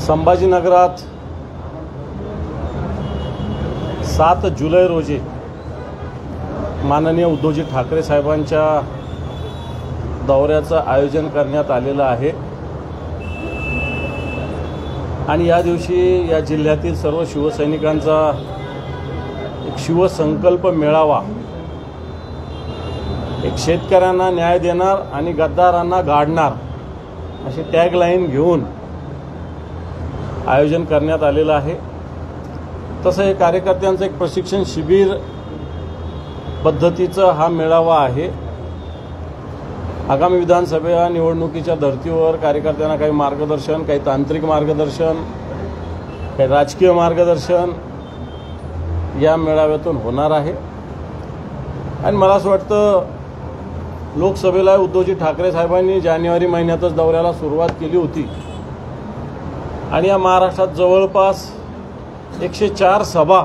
संभाजीनगरात 7 जुलै रोजी माननीय उद्धवजी ठाकरे साहेबांच्या दौऱ्याचं आयोजन करण्यात आलेलं आहे आणि या दिवशी या जिल्ह्यातील सर्व शिवसैनिकांचा एक शिवसंकल्प मेळावा, एक शेतकऱ्यांना न्याय देणार आणि गद्दारांना गाडणार अशी टॅगलाईन घेऊन आयोजन करण्यात आलेलं आहे। तसं हे कार्यकर्त्यांचं एक प्रशिक्षण शिबिर पद्धतीचा हा मेळावा आहे। आगामी विधानसभा निवडणुकीच्या धर्तीवर कार्यकर्त्यांना काही मार्गदर्शन, काही तांत्रिक मार्गदर्शन, काही राजकीय मार्गदर्शन या मेळाव्यातून होणार आहे। आणि मला असं वाटतं लोकसभेला उद्धवजी ठाकरे साहेबांनी जानेवारी महिन्यातच दौऱ्याला सुरुवात केली होती आणि या महाराष्ट्रात जवळपास 104 सभा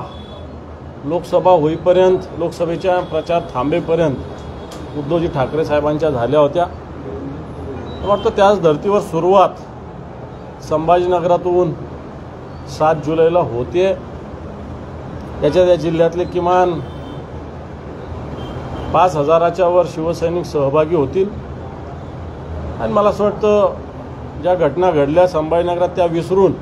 लोकसभा होईपर्यंत, लोकसभेच्या प्रचार थांबेपर्यंत उद्धवजी ठाकरे साहेबांच्या झाल्या होत्या। वाटतं त्याच धर्तीवर सुरुवात संभाजीनगरातून 7 जुलैला होते। याच्यात या जिल्ह्यातले किमान 5,000च्या वर शिवसैनिक सहभागी होतील आणि मला असं वाटतं ज्या घटना घडल्या संभाजीनगरात त्या विसरून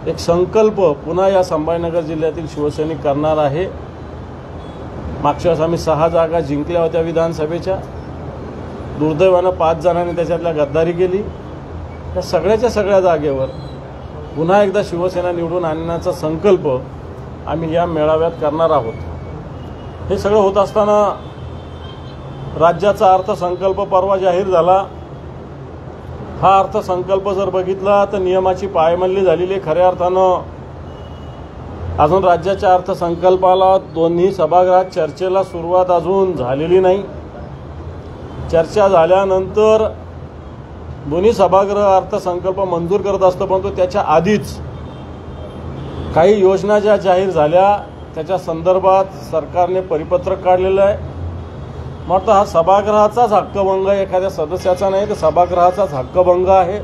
एक संकल्प पुन्हा या संभाजीनगर जिल्ह्यातील शिवसैनिक करणार आहे। मागच्या वेळेस आम्ही 6 जागा जिंकल्या होत्या विधानसभेच्या, दुर्दैवानं 5 जणांनी त्याच्यातल्या गद्दारी केली। त्या सगळ्या जागेवर पुन्हा एकदा शिवसेना निवडून आणण्याचा संकल्प आम्ही या मेळाव्यात करणार आहोत। हे सगळं होत असताना राज्याचा अर्थसंकल्प परवा जाहीर झाला। हा अर्थसंकल्प जर बघितला तर नियमाची पायमल्ली झालेली, खऱ्या अर्थानं अजून राज्याच्या अर्थसंकल्पाला दोन्ही सभागृहात चर्चेला सुरुवात अजून झालेली नाही। चर्चा झाल्यानंतर दोन्ही सभागृह अर्थसंकल्प मंजूर करत असतं, परंतु त्याच्या आधीच काही योजना ज्या जाहीर झाल्या त्याच्या संदर्भात सरकारने परिपत्रक काढलेलं आहे। मग हा सभागृहाचाच हक्कभंग, एखाद्या सदस्याचा नाही तर सभागृहाचाच हक्कभंग आहे।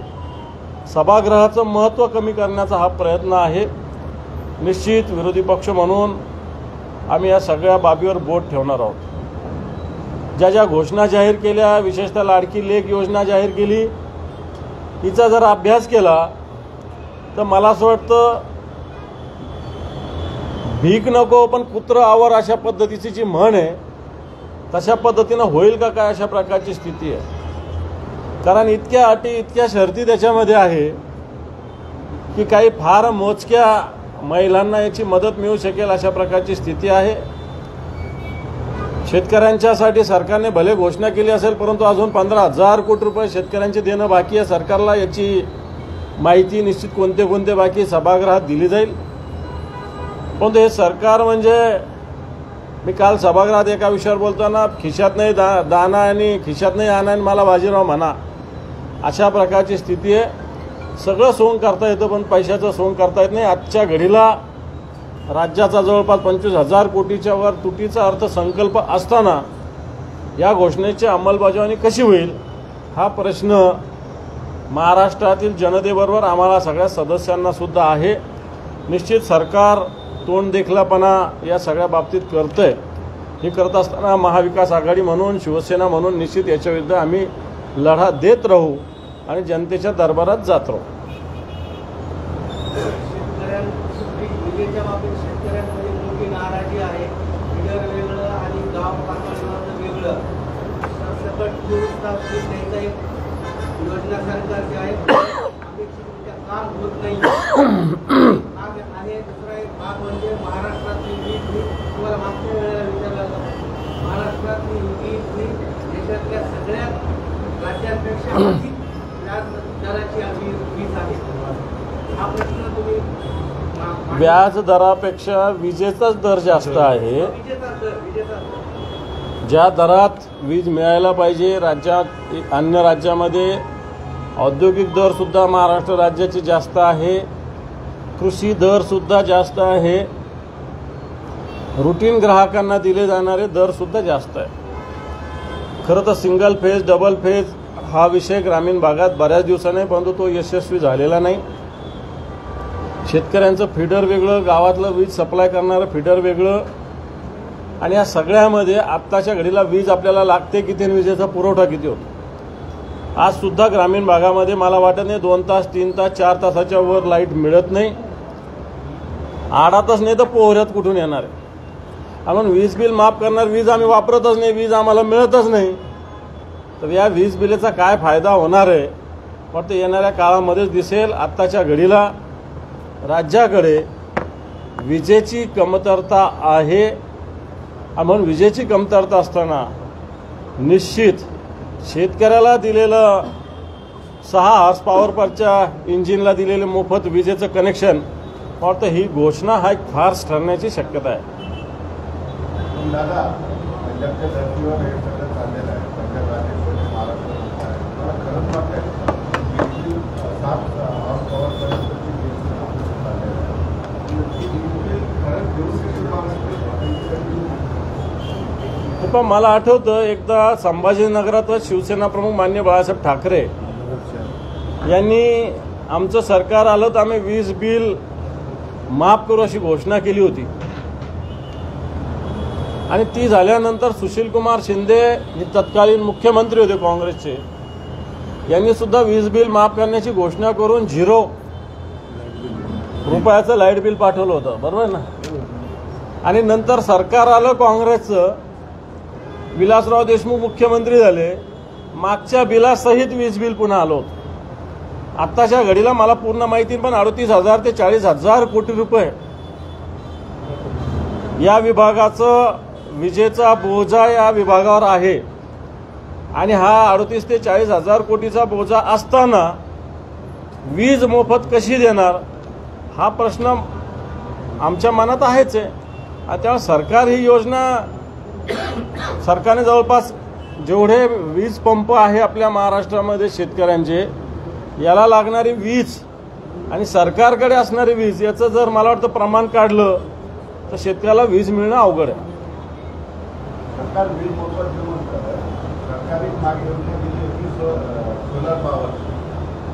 सभागृहाचं महत्त्व कमी करण्याचा हा प्रयत्न आहे। निश्चित विरोधी पक्ष म्हणून आम्ही या सगळ्या बाबीवर बोट ठेवणार आहोत। ज्या ज्या घोषणा जाहीर केल्या, विशेषतः लाडकी लेक योजना जाहीर केली, हिचा जर अभ्यास केला तर मला असं वाटतं भीक नको पण कुत्रं आवर अशा पद्धतीची जी म्हण आहे तशा पद्धतीनं होईल का काय अशा प्रकारची स्थिती आहे। कारण इतक्या अटी, इतक्या शर्ती त्याच्यामध्ये आहे की काही फार मोजक्या महिलांना याची मदत मिळू शकेल अशा प्रकारची स्थिती आहे। शेतकऱ्यांच्यासाठी सरकारने भले घोषणा केली असेल, परंतु अजून 15,000 कोटी रुपये शेतकऱ्यांचे देणं बाकी आहे सरकारला। याची माहिती निश्चित कोणते कोणते बाकी सभागृहात दिली जाईल। परंतु हे सरकार म्हणजे, मी काल सभागृहात एका विषयावर बोलताना खिशात नाही दाना आणि खिशात नाही आणा आणि मला बाजीराव म्हणा अशा प्रकारची स्थिती आहे। सगळं सोंग करता येतं पण पैशाचं सोंग करता येत नाही। आजच्या घडीला राज्याचा जवळपास 25,000 कोटीच्या वर तुटीचा अर्थसंकल्प असताना या घोषणेची अंमलबजावणी कशी होईल हा प्रश्न महाराष्ट्रातील जनतेबरोबर आम्हाला सगळ्या सदस्यांना सुद्धा आहे। निश्चित सरकार तोंड देखलापणा या सगळ्या बाबतीत करतंय। हे करत असताना महाविकास आघाडी म्हणून, शिवसेना म्हणून निश्चित याच्या विरुद्ध आम्ही लढा देत राहू आणि जनतेच्या दरबारात जात राहू। म्हणजे महाराष्ट्रातली वीज तुम्हाला मागच्या वेळेला विचारलं, महाराष्ट्रातली वीज देशातल्या सगळ्या राज्यांपेक्षा अधिक दराची वीज आहे। हा प्रश्न तुम्ही व्याज दरापेक्षा विजेचाच दर जास्त आहे। ज्या दरात वीज मिळायला पाहिजे राज्यात, अन्य राज्यामध्ये औद्योगिक दर सुद्धा महाराष्ट्र राज्याची जास्त आहे, कृषी दर सुद्धा जास्त आहे, रूटीन ग्राहकांना दिले जाणारे दर सुद्धा जास्त आहे। खरं तर सिंगल फेज, डबल फेज हा विषय ग्रामीण भागात बऱ्याच दिवसाने, परंतु तो यशस्वी झालेला नाही। शेतकऱ्यांचं फीडर वेगळं, गावातलं वीज सप्लाय करणारं फीडर वेगळं, आणि या सगळ्यामध्ये आत्ताच्या घडीला वीज आपल्याला लागते किती आणि विजेचा पुरवठा किती होतो। आज सुद्धा ग्रामीण भागामध्ये मला वाटत नाही 2 तास 3 तास 4 तासाच्या वर लाईट मिळत नाही, 8 तास नाही तर पोहऱ्यात कुठून येणार आहे। म्हणून वीज बिल माफ करणार, वीज आम्ही वापरतच नाही, वीज आम्हाला मिळतच नाही, तर या वीज बिलेचा काय फायदा होणार आहे फक्त येणाऱ्या काळामध्येच दिसेल। आत्ताच्या घडीला राज्याकडे विजेची कमतरता आहे, म्हणून विजेची कमतरता असताना निश्चित शेतकऱ्याला दिलेलं 6 हॉर्स पॉवरच्या इंजिनला दिलेले मोफत विजेचं कनेक्शन फक्त ही घोषणा हा एक फार्स ठरण्याची शक्यता आहे। दादा, पंजाबच्या धर्तीवर हे सगळं चाललेलं आहे, पंजाब राज्यामध्ये महाराष्ट्र आहे, मला खरंच वाटतंय की 7 हॉर्स पॉवरपर्यंतची वीज चाललेलं आहे, खरंच देऊ शकतो। पण मला आठवतं एकदा संभाजीनगरात शिवसेना प्रमुख मान्य बाळासाहेब ठाकरे यांनी आमचं सरकार आलं तर आम्ही वीज बिल माफ करू अशी घोषणा केली होती, आणि ती झाल्यानंतर सुशीलकुमार शिंदे हे तत्कालीन मुख्यमंत्री होते काँग्रेसचे, यांनी सुद्धा वीज बिल माफ करण्याची घोषणा करून 0 रुपयाचं लाईट बिल पाठवलं होतं, बरोबर ना। आणि नंतर सरकार आलं काँग्रेसचं, विलासराव देशमुख मुख्यमंत्री झाले, मागच्या बिलासहित वीज बिल पुन्हा आलं होतं। आत्ताच्या घडीला मला पूर्ण माहिती पण 38,000 ते 40,000 कोटी रुपये या विभागाचं विजेचा बोजा या विभागावर आहे, आणि हा 38 ते 40,000 कोटीचा बोजा असताना वीज मोफत कशी देणार हा प्रश्न आमच्या मनात आहेच आहे। त्यामुळे सरकार ही योजना, सरकारने जवळपास जेवढे वीज पंप आहे आपल्या महाराष्ट्रामध्ये शेतकऱ्यांचे, याला लागणारी वीज आणि सरकारकडे असणारी वीज याचं जर मला वाटतं प्रमाण काढलं तर शेतकऱ्याला वीज मिळणं अवघड आहे। सरकार वीज मोफत देऊन सरकारी माग योजना दिली होती सोलर पॉवर,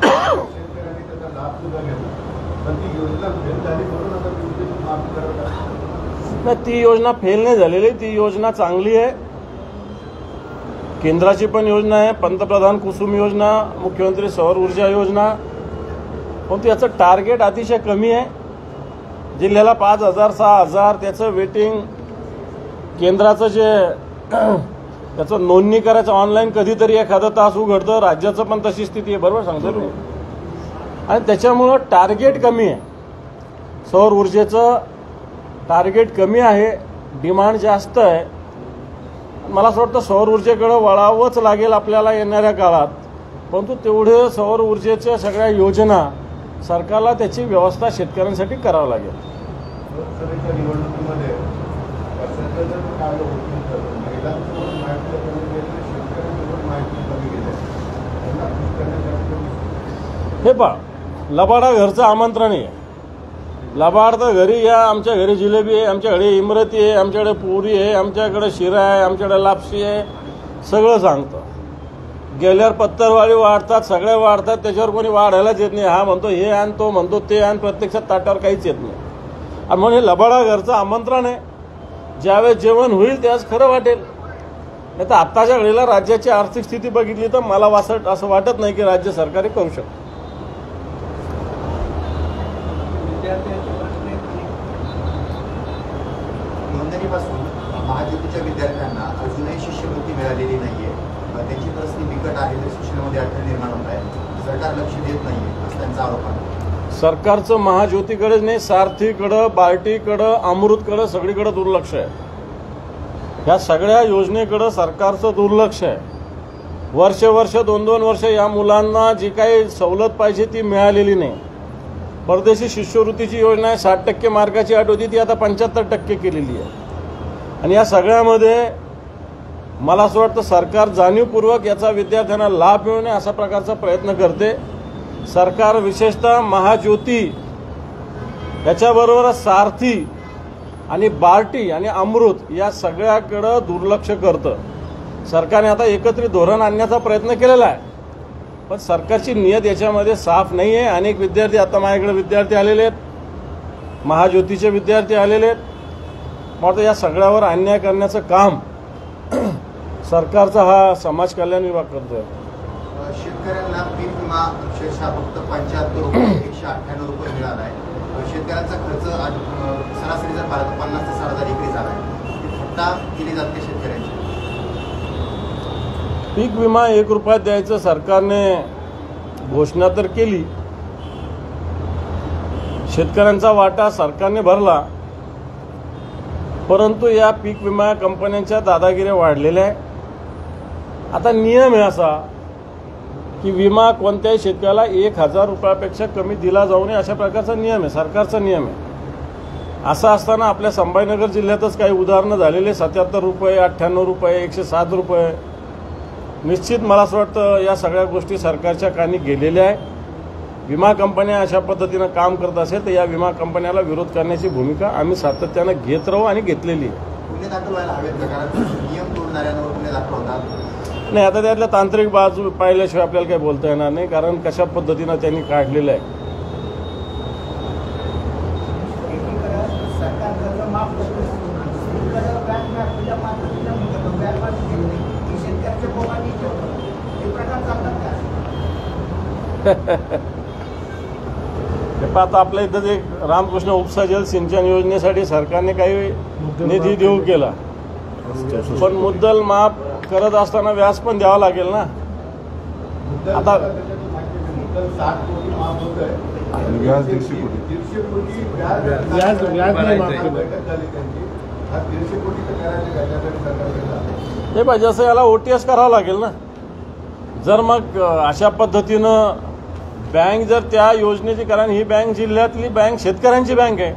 शेतकऱ्यांनी त्याचा लाभ सुद्धा घेतला, पण ती योजना फेल झाली म्हणून आता वीज बिल माफ करत आहे। नाही, ती योजना फेल नाही झालेली, ती योजना चांगली आहे। केंद्राची पण योजना आहे, पंतप्रधान कुसुम योजना, मुख्यमंत्री सौर ऊर्जा योजना, पण याचं टार्गेट अतिशय कमी आहे। जिल्ह्याला 5,000 6,000 त्याचं वेटिंग, केंद्राचं जे त्याचं नोंदणी करायचं ऑनलाईन कधीतरी एखादा तास उघडतं, राज्याचं पण तशी स्थिती आहे, बरोबर सांगतो मी। आणि त्याच्यामुळं टार्गेट कमी आहे, सौर ऊर्जेचं टार्गेट कमी आहे, डिमांड जास्त आहे। मला असं वाटतं सौर ऊर्जेकडे वळावंच लागेल आपल्याला येणाऱ्या काळात, परंतु तेवढे सौर ऊर्जेच्या सगळ्या योजना सरकारला त्याची व्यवस्था शेतकऱ्यांसाठी करावं लागेल। लोकसभेच्या निवडणुकीमध्ये पर्सेंटेज काय होतील तर महिलांसोबत माहिती कमी गेली, शेतकऱ्यांसोबत माहिती कमी गेली, त्यांना खुश करण्यासाठी हे पहा, लबाडा घरचं आमंत्रण आहे, लबाड तर घरी या, आमच्या घरी जिलेबी आहे, आमच्याकडे इमरती आहे, आमच्याकडे पुरी आहे, आमच्याकडे शिरा आहे, आमच्याकडे लापशी आहे, सगळं सांगतं। गेल्यावर पत्तरवाळी वाढतात, सगळे वाढतात, त्याच्यावर कोणी वाढायलाच येत नाही, हा म्हणतो हे आण, तो म्हणतो ते आण, प्रत्यक्षात ताटावर काहीच येत नाही। आणि म्हणून हे लबाडा घरचं आमंत्रण आहे, ज्यावेळेस जेवण होईल त्यावेळेस खरं वाटेल। नाही तर आत्ताच्या वेळेला राज्याची आर्थिक स्थिती बघितली तर मला असं वाटत नाही की राज्य सरकारी करू शकतं। नोंदणीपासून महाज्योतीच्या विद्यार्थ्यांना अजूनही शिष्यवृत्ती मिळालेली नाहीये, त्यांची परिस्थिती बिकट आहे, तर शिक्षणामध्ये अडथळे निर्माण होत आहे, सरकार लक्ष देत नाहीये असं त्यांचा आरोप आहे। सरकारचं महाज्योतीकडेच नाही, सारथीकडं, बार्टीकडं, अमृतकडं सगळीकडे दुर्लक्ष आहे। ह्या सगळ्या योजनेकडं सरकारचं दुर्लक्ष आहे। वर्ष 2-2 वर्ष या मुलांना जी काही सवलत पाहिजे ती मिळालेली नाही। परदेशी शिष्यवृत्तीची योजना आहे, 60% मार्काची अट होती, ती आता 75% केलेली आहे। आणि या सगळ्यामध्ये मला असं वाटतं सरकार जाणीवपूर्वक याचा विद्यार्थ्यांना लाभ मिळवणे अशा प्रकारचा प्रयत्न करते। सरकार विशेषतः महाज्योती याच्याबरोबर सारथी आणि बार्टी आणि अमृत या सगळ्याकडं दुर्लक्ष करतं। सरकारने आता एकत्रित धोरण आणण्याचा प्रयत्न केलेला आहे, पण सरकारची नियत याच्यामध्ये साफ नाही आहे। अनेक विद्यार्थी, आता माझ्याकडे विद्यार्थी आलेले आहेत, महाज्योतीचे विद्यार्थी आलेले आहेत. मला या सगळ्यावर अन्याय करण्याचं काम सरकारचा हा समाज कल्याण विभाग करतोय. शेतकऱ्यांना पीक विमा अक्षरशः फक्त 75 रुपये 198 रुपये मिळाला आहे. शेतकऱ्यांचा खर्च सरासरी जर पाहिला तर 50 ते 60,000 एकरी झाला आहे. ती थट्टा केली जाते शेतकऱ्यांची. पीक विमा 1 रुपयात द्यायचं सरकारने घोषणा तर केली, शेतकऱ्यांचा वाटा सरकारने भरला, परंतु या पीक विमा कंपन्यांच्या दादागिऱ्या वाढलेल्या आहे. आता नियम आहे असा की विमा कोणत्याही शेतकऱ्याला 1,000 रुपयापेक्षा कमी दिला जाऊ नये अशा प्रकारचा नियम आहे, सरकारचा नियम आहे. असं असताना आपल्या संभाजीनगर जिल्ह्यातच काही उदाहरणं झालेले 77 रुपये 98 रुपये 107 रुपये. निश्चित मला असं वाटतं या सगळ्या गोष्टी सरकारच्या कानी गेलेल्या आहे. विमा कंपन्या अशा पद्धतीनं काम करत असेल तर या विमा कंपन्याला विरोध करण्याची भूमिका आम्ही सातत्यानं घेत राहू आणि घेतलेली आहे. गुन्हे दाखल व्हायला हवेत का? कारण नियम तोडणाऱ्यांवर गुन्हे दाखल होतात. नाही, आता त्यातल्या तांत्रिक बाजू पाहिल्याशिवाय आपल्याला काही बोलता येणार नाही, कारण कशा पद्धतीनं त्यांनी काढलेलं आहे. सरकार कर्ज माफ करते, शेतकऱ्याच्या पोटाने हे प्रकार चालतात का? आता आपल्या इथं एक रामकृष्ण उपसा जल सिंचन योजनेसाठी सरकारने काही निधी देऊ केला, पण मुद्दल माफ करत असताना व्याज पण द्यावं लागेल ना. आता 60 कोटी माफ होत आहे, व्याज 150 कोटी. 150 कोटी व्याज नाही माफ केलं. बैठक झाली त्यांची. हा 150 कोटी तर करायचे त्याच्यासाठी सरकार हे पाहिजे असं याला OTS करावं लागेल ना. जर मग अशा पद्धतीनं बँक जर त्या योजनेची, कारण ही बँक जिल्ह्यातली बँक शेतकऱ्यांची बँक आहे,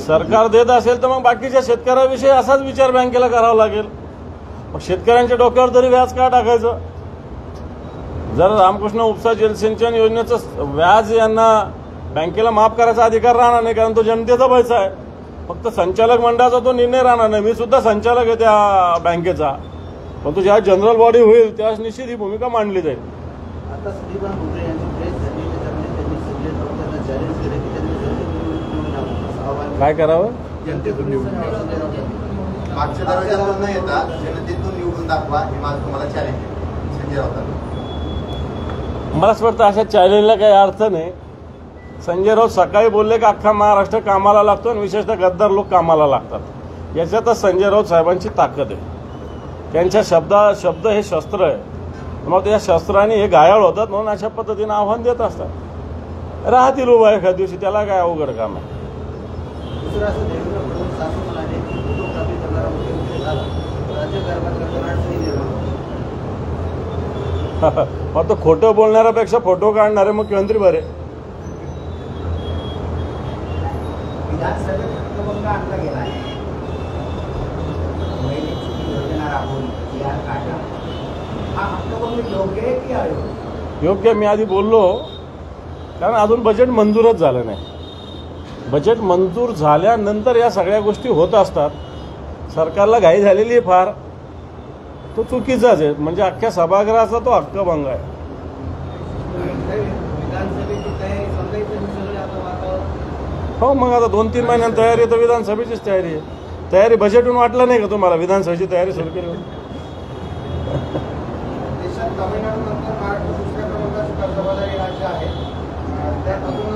सरकार देत असेल तर मग बाकीच्या शेतकऱ्याविषयी असाच विचार बँकेला करावा लागेल. मग शेतकऱ्यांच्या डोक्यावर तरी व्याज का टाकायचं? जर रामकृष्ण उपसा जलसिंचन योजनेचं व्याज यांना बँकेला माफ करायचा अधिकार राहणार नाही, कारण तो जनतेचा पैसा आहे. फक्त संचालक मंडळाचा तो निर्णय राहणार नाही. मी सुद्धा संचालक आहे त्या बँकेचा, परंतु जेव्हा जनरल बॉडी होईल तेव्हा निश्चित ही भूमिका मांडली जाईल. आता सुदीपान भुमरे यांची प्रेस झाली, त्याच्यामध्ये त्यांनी सगळे लोक त्यांना चॅलेंज केले की त्यांनी जनतेतून आव्हान काय करावं? जनतेतून निवडून मागच्या दरवाज्यातून न येता जनतेतून निवडून दाखवा हे माझं तुम्हाला चॅलेंज आहे संजय राऊतांना. मला असं वाटतं अशा चॅलेंजला काही अर्थ नाही. संजय राऊत सकाळी बोलले की अख्खा महाराष्ट्र कामाला लागतो आणि विशेषतः गद्दार लोक कामाला लागतात. याच्यातच संजय राऊत साहेबांची ताकद आहे. त्यांच्या शब्द हे शस्त्र आहे. मग त्या शस्त्राने हे घायाळ होतात, म्हणून अशा पद्धतीनं आव्हान देत असतात. राहतील उभा एखाद्या दिवशी, त्याला काय अवघड काम आहे. दुसरं असं देवेंद्र फडणवीस असं म्हणाले की फोटोग्राफी करणारा मुख्यमंत्री झाला राज्य कारभार अडचणी निर्माण होतात. फक्त खोटं बोलणाऱ्यापेक्षा फोटो काढणारे मुख्यमंत्री बरे. विधानसभेत हक्कभंग आणला गेला आहे. महिलेची योजना राबवली या काढला, हा हक्कभंग योग्य आहे की अयोग्य? योग्य, मी आधी बोललो, कारण अजून बजेट मंजूरच झालं नाही. बजेट मंजूर झाल्यानंतर या सगळ्या गोष्टी होत असतात. सरकारला घाई झालेली आहे फार, तो चुकीचाच आहे. म्हणजे अख्ख्या सभागृहाचा तो हक्कभंग आहे. विधानसभेची तयारी समजायचं सगळं आता वातावरण. हो, मग आता 2-3 महिन्यांत तयारी आहे तर विधानसभेचीच तयारी आहे. तयारी बजेटून वाटलं नाही का तुम्हाला? विधानसभेची तयारी सुरू केली. देशात तामिळनाडूनंतर महाराष्ट्र दुसऱ्या क्रमांकाचे कर्जबाजारी राज्य आहे. त्यात अजून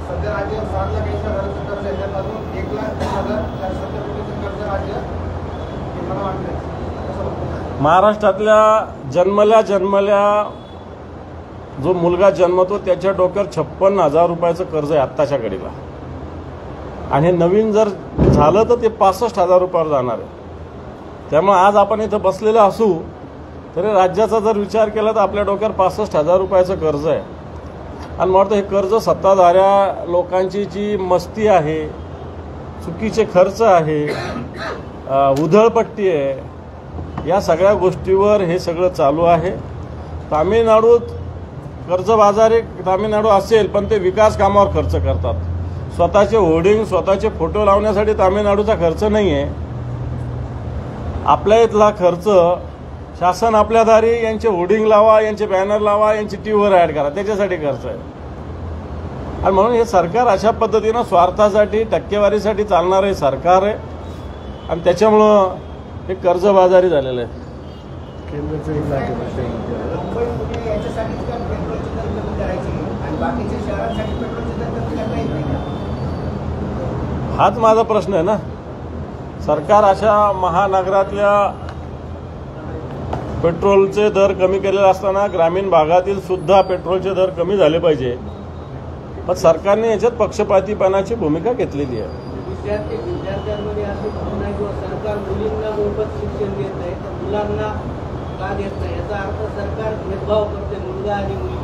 सध्या राज्य 7,80,000 कर्ज आहे. त्यात अजून 1,10,470 कोटीचं कर्ज राज्य हे मला वाटतं. महाराष्ट्रातल्या जन्मल्या जो मुलगा जन्मतो त्याच्या डोक्यावर 56,000 रुपयाचं कर्ज आहे आत्ताच्या घडीला. आणि हे नवीन जर झालं तर ते 65,000 रुपयावर जाणार आहे. त्यामुळे आज आपण इथं बसलेलं असू तरी राज्याचा जर विचार केला तर आपल्या डोक्यावर 65,000 रुपयाचं कर्ज आहे. आणि मला वाटतं हे कर्ज सत्ताधाऱ्या लोकांची जी मस्ती आहे, चुकीचे खर्च आहे, उधळपट्टी आहे, या सगळ्या गोष्टीवर हे सगळं चालू आहे. तामिळनाडूत कर्जबाजारी तामिळनाडू असेल, पण ते विकास कामावर खर्च करतात. स्वतःचे होर्डिंग, स्वतःचे फोटो लावण्यासाठी तामिळनाडूचा खर्च नाही आहे. आपल्या इथला खर्च शासन आपल्या दारी यांचे होर्डिंग लावा, यांचे बॅनर लावा, यांची टीव्हीवर ॲड करा, त्याच्यासाठी खर्च आहे. आणि म्हणून हे सरकार अशा पद्धतीनं स्वार्थासाठी टक्केवारीसाठी चालणारं हे सरकार आहे आणि त्याच्यामुळं हे कर्जबाजारी झालेलं आहे. पण याच्यासाठीच का पेट्रोलचे दर कमी करायचे आणि बाकीच्या शहरांसाठी पेट्रोलचे दर कमी करता येत नाही का? हाच माझा प्रश्न आहे ना. सरकार अशा महानगरातल्या पेट्रोलचे दर कमी केलेले असताना ग्रामीण भागातील सुद्धा पेट्रोलचे दर कमी झाले पाहिजे, पण सरकारने याच्यात पक्षपातीपणाची भूमिका घेतलेली आहे. विद्यार्थ्यांमध्ये अशी भावना आहे किंवा सरकार मुलींना मोफत शिक्षण देत नाही तर मुलांना का देत नाही, याचा अर्थ सरकार भेदभाव करते मुलगा आणि मुलगी.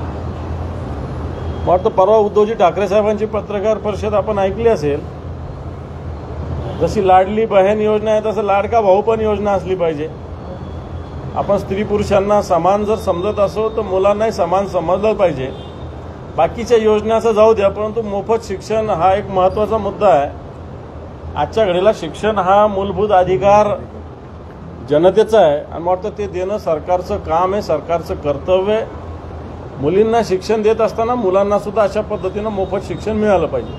मला वाटतं परवा उद्धवजी ठाकरे साहेबांची पत्रकार परिषद आपण ऐकली असेल. जशी लाडली बहीण योजना आहे तसं लाडका भाऊ पण योजना असली पाहिजे. आपण स्त्री पुरुषांना समान जर समजत असो तर मुलांनाही समान समजलं पाहिजे. बाकीच्या योजनाचं जाऊ द्या, परंतु मोफत शिक्षण हा एक महत्त्वाचा मुद्दा आहे. आजच्या घडीला शिक्षण हा मूलभूत अधिकार जनतेचा आहे आणि मला वाटतं ते देणं सरकारचं काम आहे, सरकारचं कर्तव्य आहे. मुलींना शिक्षण देत असताना मुलांना सुद्धा अशा पद्धतीनं मोफत शिक्षण मिळालं पाहिजे.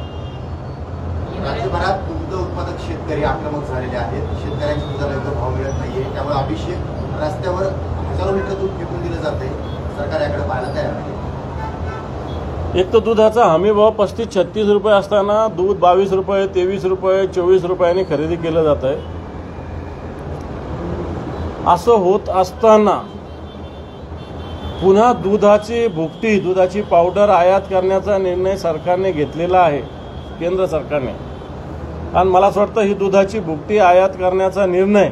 राज्यभरात दुग्ध उत्पादक शेतकरी आक्रमक झालेले आहेत. शेतकऱ्यांच्या दुधाला योग्य भाव मिळत नाहीये, त्यामुळे अभिषेक रस्त्यावर हजारो लिटर दूध फेकून दिलं जाते. सरकार याकडे पाहायला तयार नाही. एक तर दुधाचा हमी भाव 35-36 रुपये असताना दूध 22 रुपये, 23 रुपये, 24 रुपयांनी खरेदी केलं जात आहे. असं होत असताना पुन्हा दुधाची भुकटी, दुधाची पावडर आयात करण्याचा निर्णय सरकारने घेतलेला आहे, केंद्र सरकारने. आणि मला असं वाटतं ही दुधाची भुकटी आयात करण्याचा निर्णय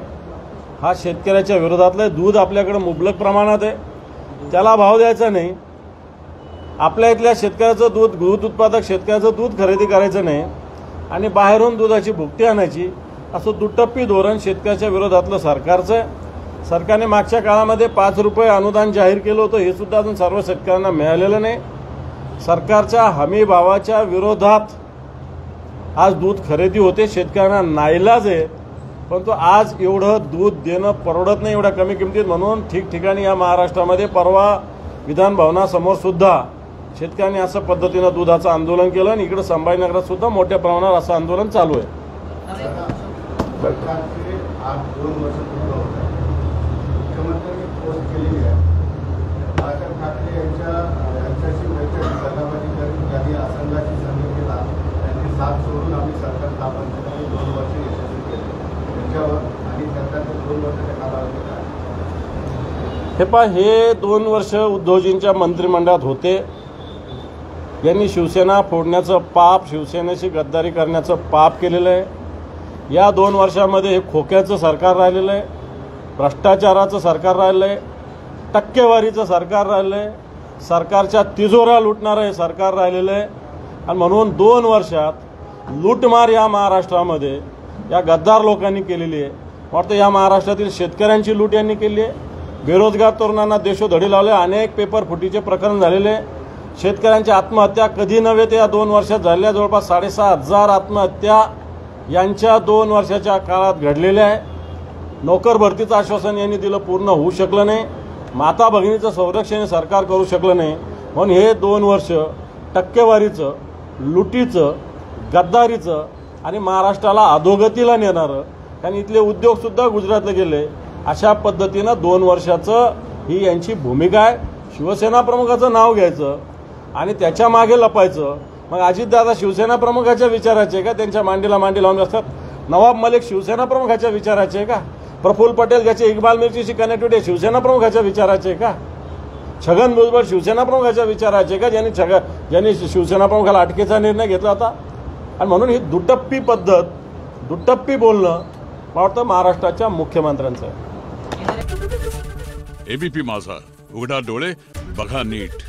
हा शेतकऱ्याच्या विरोधातला आहे. दूध आपल्याकडे मुबलक प्रमाणात आहे, त्याला भाव द्यायचा नाही. आपल्या इथल्या शेतकऱ्याचं दूध उत्पादक शेतकऱ्याचं दूध खरेदी करायचं नाही आणि बाहेरून दुधाची भुकटी आणायची, असं दुटप्पी धोरण शेतकऱ्याच्या विरोधातलं सरकारचं आहे. सरकारने मागच्या काळामध्ये 5 रुपये अनुदान जाहीर केलं होतं, हे सुद्धा अजून सर्व शेतकऱ्यांना मिळालेलं नाही. सरकारच्या हमी भावाच्या विरोधात आज दूध खरेदी होते. शेतकऱ्यांना नाईलाज आहे, परंतु आज एवढं दूध देणं परवडत नाही एवढ्या कमी किमतीत. म्हणून ठिकठिकाणी या महाराष्ट्रामध्ये परवा विधान भवनासमोर सुद्धा शेतकऱ्यांनी असं पद्धतीनं दुधाचं आंदोलन केलं आणि इकडे संभाजीनगरात सुद्धा मोठ्या प्रमाणावर असं आंदोलन चालू आहे. सरकारचे आज 2 वर्ष पूर्ण होत आहे. मुख्यमंत्र्यांनी पोस्ट केलेली आहे. बाळासाहेब ठाकरे यांच्याशी बैठक सल्लामसलत करून त्यांनी असंघाची संधी केला. त्यांची साथ सोडून आम्ही सरकार स्थापन केलं आणि 2 वर्ष यशस्वी केले. त्यांच्यावर आणि सरकारच्या 2 वर्षाच्या कालावधीत आहे. हे पहा, हे 2 वर्ष उद्धवजींच्या मंत्रिमंडळात होते. यांनी शिवसेना फोडण्याचं पाप, शिवसेनेशी गद्दारी करण्याचं पाप केलेलं आहे. या 2 वर्षामध्ये हे खोक्याचं सरकार राहिलेलं आहे, भ्रष्टाचाराचं सरकार राहिलं आहे, टक्केवारीचं सरकार राहिलं आहे, सरकारच्या तिजोऱ्या लुटणारं हे सरकार राहिलेलं आहे. आणि म्हणून 2 वर्षात लूटमार या महाराष्ट्रामध्ये या गद्दार लोकांनी केलेली आहे. वाटतं या महाराष्ट्रातील शेतकऱ्यांची लूट यांनी केली आहे. बेरोजगार तरुणांना देशोधडी लावले, अनेक पेपर फुटीचे प्रकरण झालेले आहे. शेतकऱ्यांच्या आत्महत्या कधी नव्हे ते या 2 वर्षात झालेल्या जवळपास 6,500 आत्महत्या यांच्या 2 वर्षाच्या काळात घडलेल्या आहे. नोकर भरतीचं आश्वासन यांनी दिलं, पूर्ण होऊ शकलं नाही. माता भगिनीचं संरक्षण सरकार करू शकलं नाही. म्हणून हे 2 वर्ष टक्केवारीचं, लुटीचं, गद्दारीचं आणि महाराष्ट्राला अधोगतीला नेणारं, कारण इथले उद्योगसुद्धा गुजरातला गेले, अशा पद्धतीनं 2 वर्षाचं ही यांची भूमिका आहे. शिवसेना प्रमुखाचं नाव घ्यायचं आणि त्याच्या मागे लपायचं. मग अजितदादा शिवसेना प्रमुखाच्या विचाराचे का? त्यांच्या मांडीला मांडी लावून असतात. नवाब मलिक शिवसेना प्रमुखाच्या विचाराचे का? प्रफुल्ल पटेल ज्याचे इक्बाल मिर्चीशी कनेक्टिव्हिटी आहे शिवसेना प्रमुखाच्या विचाराचे का? छगन भुजबळ शिवसेना प्रमुखाच्या विचाराचे का, ज्यांनी शिवसेना प्रमुखाला अटकेचा निर्णय घेतला होता? आणि म्हणून ही दुटप्पी पद्धत, दुटप्पी बोलणं मला वाटतं महाराष्ट्राच्या मुख्यमंत्र्यांचं आहे. एबीपी माझा, उघडा डोळे बघा नीट.